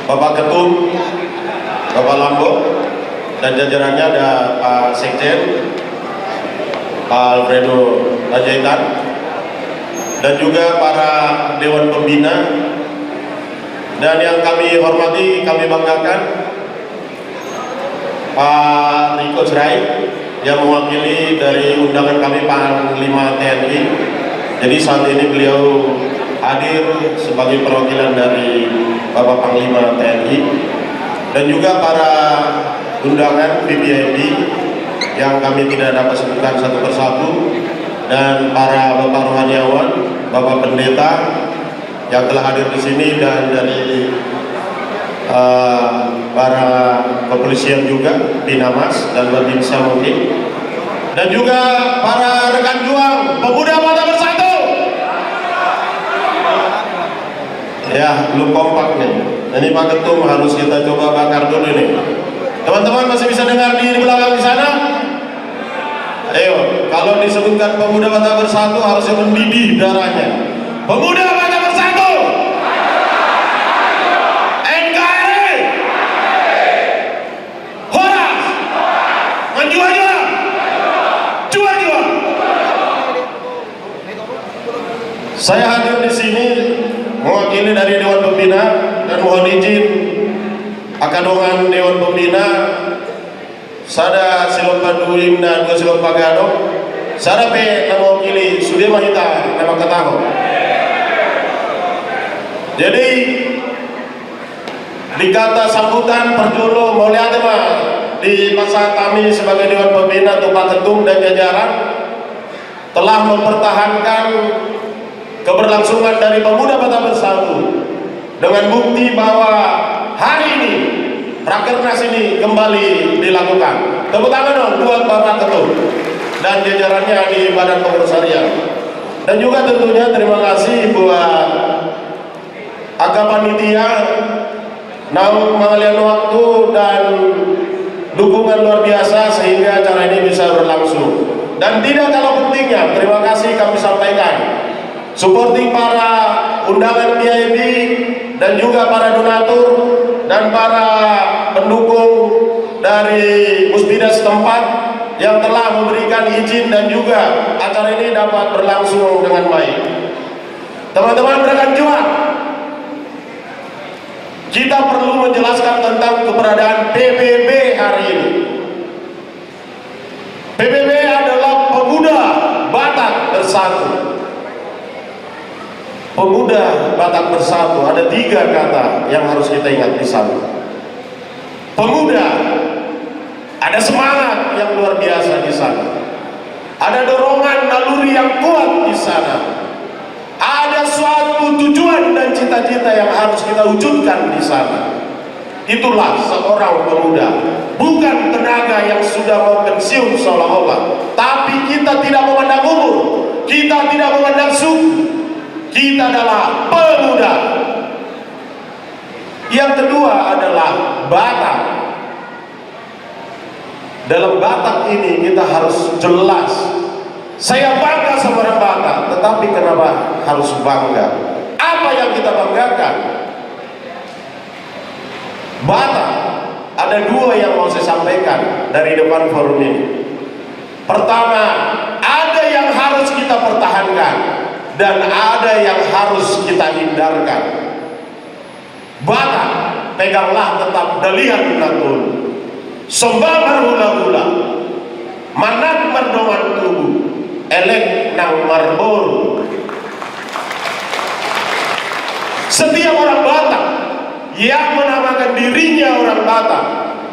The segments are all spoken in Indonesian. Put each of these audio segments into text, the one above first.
Bapak Ketum, Bapak Lambo, dan jajarannya ada Pak Sekjen, Pak Alfredo Tajaitan, dan juga para Dewan Pembina, dan yang kami hormati, kami banggakan Pak Riko Cerai yang mewakili dari undangan kami Panglima TNI. Jadi saat ini beliau hadir sebagai perwakilan dari Bapak Panglima TNI, dan juga para undangan VVIP yang kami tidak dapat sebutkan satu persatu, dan para Bapak rohaniawan, Bapak Pendeta yang telah hadir di sini, dan dari para kepolisian juga, Binamas dan Babinsa mungkin, dan juga para rekan juang pemuda Mata Bersatu. Ya, belum kompak nih. Ini Pak Ketum harus kita coba bakar dulu nih. Teman-teman masih bisa dengar di belakang di sana? Ayo, kalau disebutkan pemuda Mata Bersatu harusnya mendidih darahnya. Pemuda Mata Bersatu. NKRI. Horas. Menjual-jual. Jual-jual. Saya hadir di sini mewakili dari Dewan Pembina, dan mohon izin akadongan Dewan Pembina sada silom paduim dan dua silom pagadong sada pe nama wakili Sudir Mahita nama ketaho. Jadi dikata sambutan perjolo mau lihat mah di masa kami sebagai Dewan Pembina atau Pak Ketum dan jajaran telah mempertahankan keberlangsungan dari pemuda Mata Bersatu dengan bukti bahwa hari ini Rakernas ini kembali dilakukan. Tepuk tangan dong buat Bapak Ketum dan jajarannya di Badan Pengurus Harian. Dan juga tentunya terima kasih buat agak panitia naung mengalian waktu dan dukungan luar biasa sehingga acara ini bisa berlangsung. Dan tidak kalah pentingnya, terima kasih kami sampaikan supporting para undangan VIP dan juga para donatur dan para pendukung dari Musbida setempat yang telah memberikan izin dan juga acara ini dapat berlangsung dengan baik. Teman-teman rekan juang, kita perlu menjelaskan tentang keberadaan PBB hari ini. PBB adalah Pemuda Batak Bersatu. Pemuda Batak Bersatu, ada 3 kata yang harus kita ingat di sana. Pemuda, ada semangat yang luar biasa di sana. Ada dorongan naluri yang kuat di sana. Ada suatu tujuan dan cita-cita yang harus kita wujudkan di sana. Itulah seorang pemuda, bukan tenaga yang sudah mau pensiun seolah-olah. Tapi kita tidak memandang umur, kita tidak memandang suku. Kita adalah pemuda. Yang kedua adalah Batak. Dalam Batak ini kita harus jelas. Saya bangga sama orang Batak, tetapi kenapa harus bangga? Apa yang kita banggakan? Batak, ada 2 yang mau saya sampaikan dari depan forum ini. Pertama, ada yang harus kita pertahankan dan ada yang harus kita hindarkan. Batak, peganglah tetap dalihan natun, sembah hula-hula, manat merdoman tubuh, elek nang marbor. Setiap orang Batak yang menamakan dirinya orang Batak,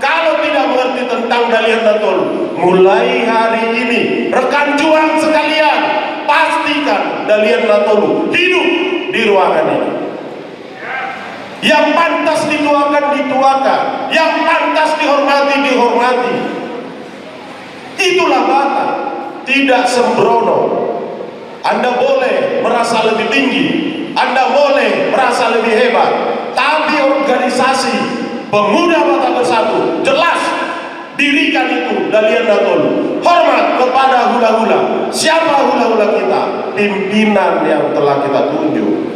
kalau tidak mengerti tentang dalihan natun, mulai hari ini rekan juang sekalian, pastikan dalihan natun hidup di ruangan ini. Yang pantas dituakan dituakan, yang pantas dihormati dihormati. Itulah Batak, tidak sembrono. Anda boleh merasa lebih tinggi, Anda boleh merasa lebih hebat, tapi organisasi Pemuda Batak Bersatu jelas dirikan itu dalihan natun. Hormat kepada hula-hula. Siapa hula-hula kita? Pimpinan yang telah kita tunjuk.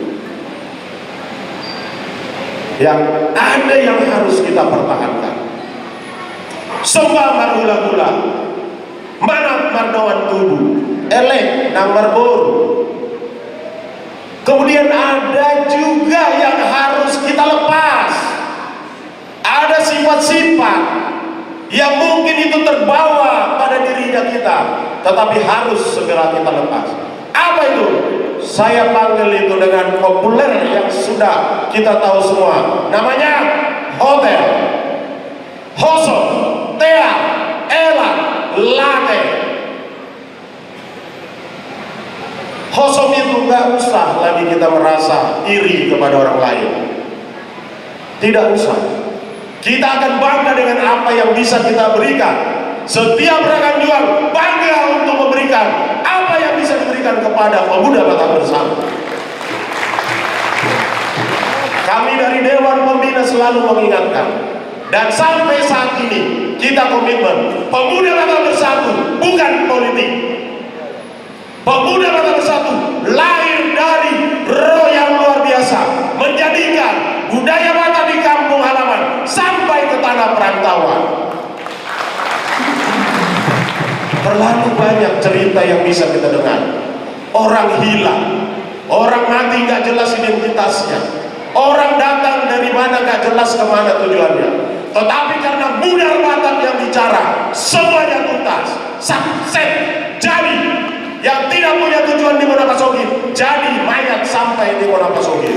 yang ada yang harus kita pertahankan. Sembah marhula-hula, manat mardawan tubuh, elek nang marbor. Kemudian ada juga yang harus kita lepas. Ada sifat-sifat yang mungkin itu terbawa pada dirinya kita, tetapi harus segera kita lepas. Apa itu? Saya panggil itu dengan populer yang sudah kita tahu semua. Namanya hotel, hoso, tea, ela, late. Hosom itu gak usah lagi kita merasa iri kepada orang lain. Tidak usah. Kita akan bangga dengan apa yang bisa kita berikan. Setiap rekan juang bangga untuk memberikan apa yang bisa diberikan kepada pemuda Batak Bersatu. Kami dari Dewan Pembina selalu mengingatkan, dan sampai saat ini kita komitmen pemuda Batak Bersatu bukan politik. Pemuda Batak Bersatu lahir dari roh yang luar biasa, menjadikan budaya Batak di kampung halaman sampai ke tanah perantauan. Terlalu banyak cerita yang bisa kita dengar. Orang hilang, orang mati nggak jelas identitasnya, orang datang dari mana nggak jelas kemana tujuannya. Tetapi karena budaya Batak yang bicara, semuanya tuntas, sukses, jadi. Yang tidak punya tujuan di Monopasogi jadi mayat sampai di Monopasogi.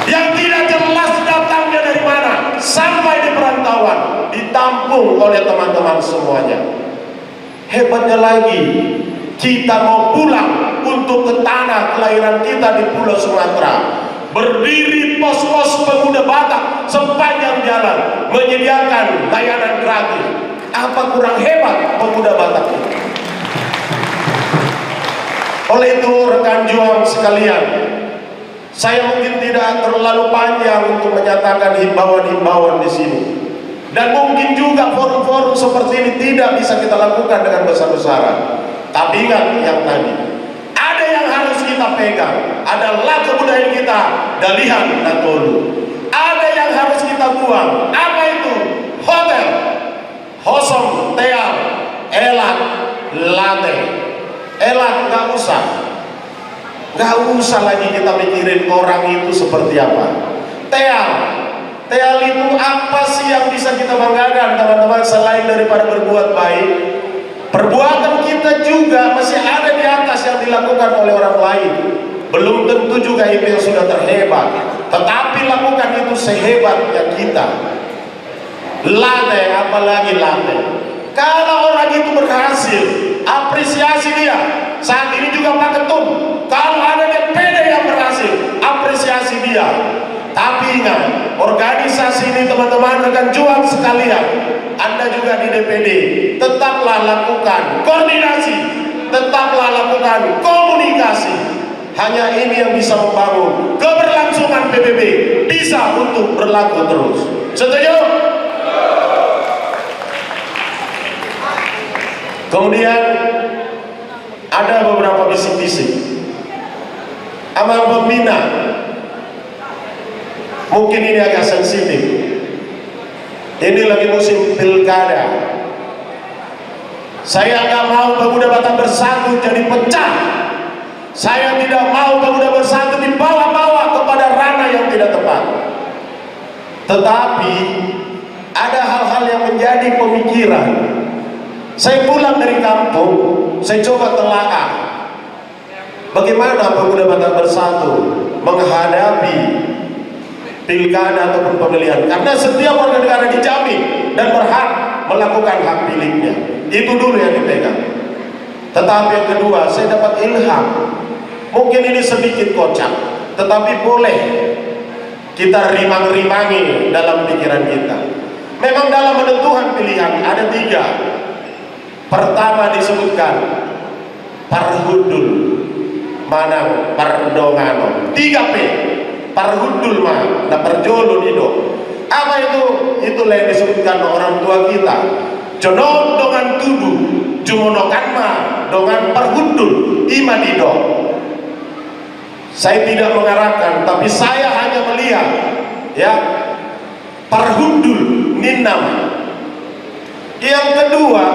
Yang tidak jelas datangnya dari mana sampai di perantauan ditampung oleh teman-teman semuanya. Hebatnya lagi, kita mau pulang untuk ke tanah kelahiran kita di Pulau Sumatera. Berdiri pos-pos pemuda Batak sepanjang jalan, menyediakan layanan gratis. Apa kurang hebat pemuda Batak ini? Oleh itu rekan juang sekalian, saya mungkin tidak terlalu panjang untuk menyatakan himbauan-himbauan di sini. Dan mungkin juga forum-forum seperti ini tidak bisa kita lakukan dengan besar-besaran. Tapi ingat yang tadi, ada yang harus kita pegang, adalah kebudayaan kita, Dalihan dan Tolu. Ada yang harus kita buang. Apa itu? Hotel, hosom, teal, elat, late. Elat nggak usah lagi kita mikirin orang itu seperti apa. Teal itu apa sih yang bisa kita banggakan teman-teman selain daripada berbuat baik? Perbuatan kita juga masih ada di atas yang dilakukan oleh orang lain. Belum tentu juga itu yang sudah terhebat, tetapi lakukan itu sehebatnya kita. Late, apalagi late. Kalau orang itu berhasil, apresiasi dia. Saat ini juga Pak Ketum, kalau ada DPD yang berhasil, apresiasi dia. Tapi ingat, organisasi ini teman-teman rekan juang sekalian, Anda juga di DPD, tetaplah lakukan koordinasi, tetaplah lakukan komunikasi. Hanya ini yang bisa membangun keberlangsungan PBB bisa untuk berlaku terus. Setuju? Kemudian ada beberapa bisik-bisik. Amal pembina, mungkin ini agak sensitif. Ini lagi musim pilkada. Saya nggak mau pemuda Batak Bersatu jadi pecah. Saya tidak mau pemuda Bersatu dibawa-bawa kepada ranah yang tidak tepat. Tetapi ada hal-hal yang menjadi pemikiran. Saya pulang dari kampung, saya coba telaah bagaimana pemuda Batak Bersatu menghadapi pilkada ataupun pemilihan, karena setiap warga negara dijamin dan berhak melakukan hak pilihnya. Itu dulu yang dipegang. Tetapi yang kedua, saya dapat ilham. Mungkin ini sedikit kocak, tetapi boleh kita rimang-rimangi dalam pikiran kita. Memang dalam menentukan pilihan ada 3. Pertama disebutkan parhudul manang pardongano, 3P. Parhudul mah na perjolo nido. Apa itu? Itulah yang disebutkan orang tua kita. Jono dongan tubuh, jumonokan mah dongan parhudul imanido. Saya tidak mengarahkan, tapi saya hanya melihat ya, parhudul ninam. Yang kedua,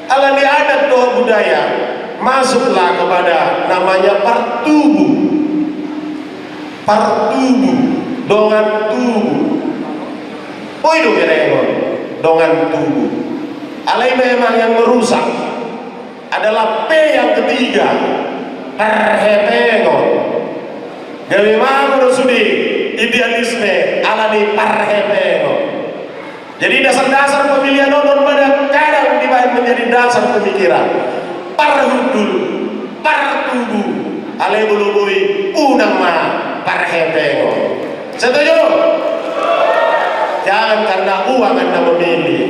alani adat doa budaya, masuklah kepada namanya partubu. Partubu, dongan tubuh. Oh itu kira-kira dongan tubuh. Alai memang yang merusak adalah P yang ketiga, parhepengon. Gawe mangun sudi idealisme alani parhepengon. Jadi dasar-dasar pemilihan non pada kadang dibahas menjadi dasar pemikiran. Parhudul, partubu, alai bulubui, unang ma parhepengon. Setuju? Jangan karena uang Anda memilih,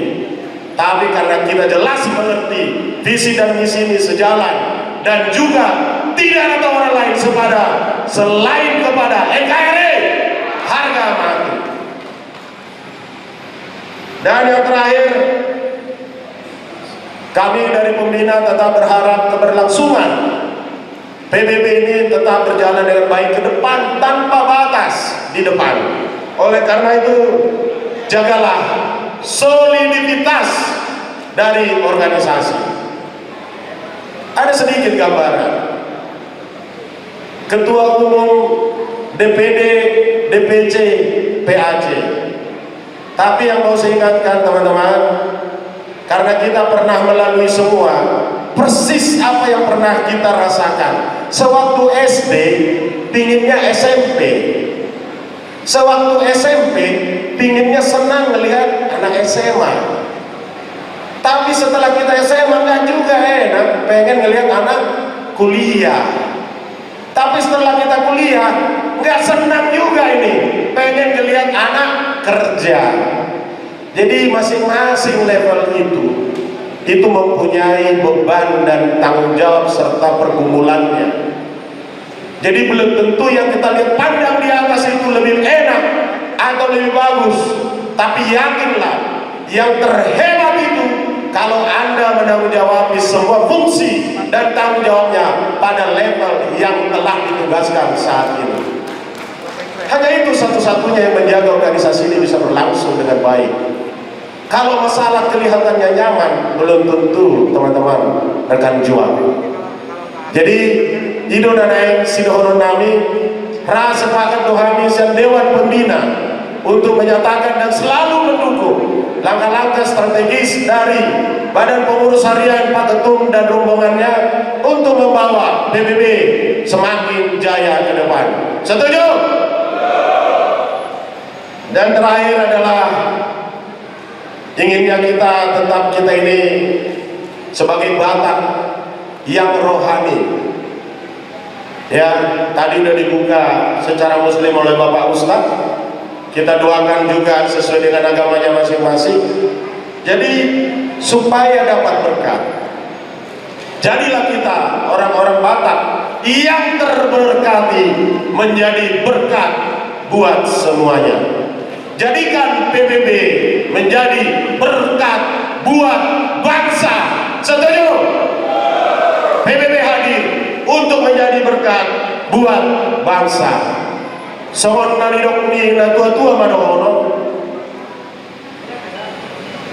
tapi karena kita jelas mengerti visi dan misi ini sejalan, dan juga tidak ada orang lain selain kepada NKRI harga mati. Dan yang terakhir, kami dari pembina tetap berharap keberlangsungan PBB ini tetap berjalan dengan baik ke depan tanpa batas di depan. Oleh karena itu, jagalah soliditas dari organisasi. Ada sedikit gambaran. Ketua Umum, DPD, DPC, PAC. Tapi yang mau saya ingatkan teman-teman, karena kita pernah melalui semua, persis apa yang pernah kita rasakan. Sewaktu SD, pinginnya SMP. Sewaktu SMP, pinginnya senang melihat anak SMA. Tapi setelah kita SMA nggak juga enak, pengen ngelihat anak kuliah. Tapi setelah kita kuliah, nggak senang juga ini, pengen ngelihat anak kerja. Jadi masing-masing level itu mempunyai beban dan tanggung jawab serta pergumulannya. Jadi belum tentu yang kita lihat pandang di atas itu lebih enak atau lebih bagus, tapi yakinlah yang terhebat itu kalau Anda menanggung-jawabi semua fungsi dan tanggung jawabnya pada level yang telah ditugaskan saat ini. Hanya itu satu-satunya yang menjaga organisasi ini bisa berlangsung dengan baik. Kalau masalah kelihatannya nyaman, belum tentu teman-teman rekan juang. Jadi Ido dan Aing Sidohonon nami rasa sepakat dohami dan Dewan Pembina untuk menyatakan dan selalu mendukung langkah-langkah strategis dari Badan Pengurus Harian Pak Ketum dan rombongannya untuk membawa PBB semakin jaya ke depan. Setuju? Dan terakhir adalah inginnya kita ini sebagai Batak yang rohani. Ya, tadi udah dibuka secara muslim oleh Bapak Ustadz. Kita doakan juga sesuai dengan agamanya masing-masing. Jadi supaya dapat berkat, jadilah kita orang-orang Batak yang terberkati menjadi berkat buat semuanya. Jadikan PBB menjadi berkat buat bangsa. Setuju? PBB hadir untuk menjadi berkat buat bangsa. Sohon nanidok ni na tua-tua madono.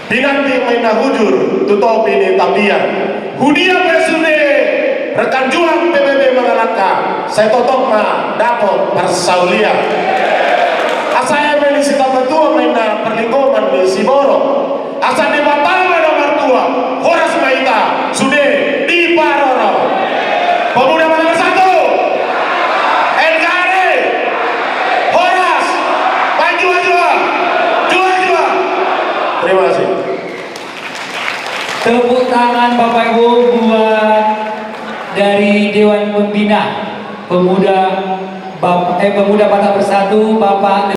Pinanti main hujur tutopi ni tapian. Hudia pesude rekan juang PBB mengalahkan. Saya totok ma dapat persaulia. Asaya menisita betua main perlingkungan di Siboro. Asa di Batama nomor 2 Horas Maita sude di Paroro. Pemuda nomor 1 NKRI Horas maju. Terima kasih. Tepuk tangan Bapak Ibu buat dari Dewan Pembina Pemuda Batak Bersatu Bapak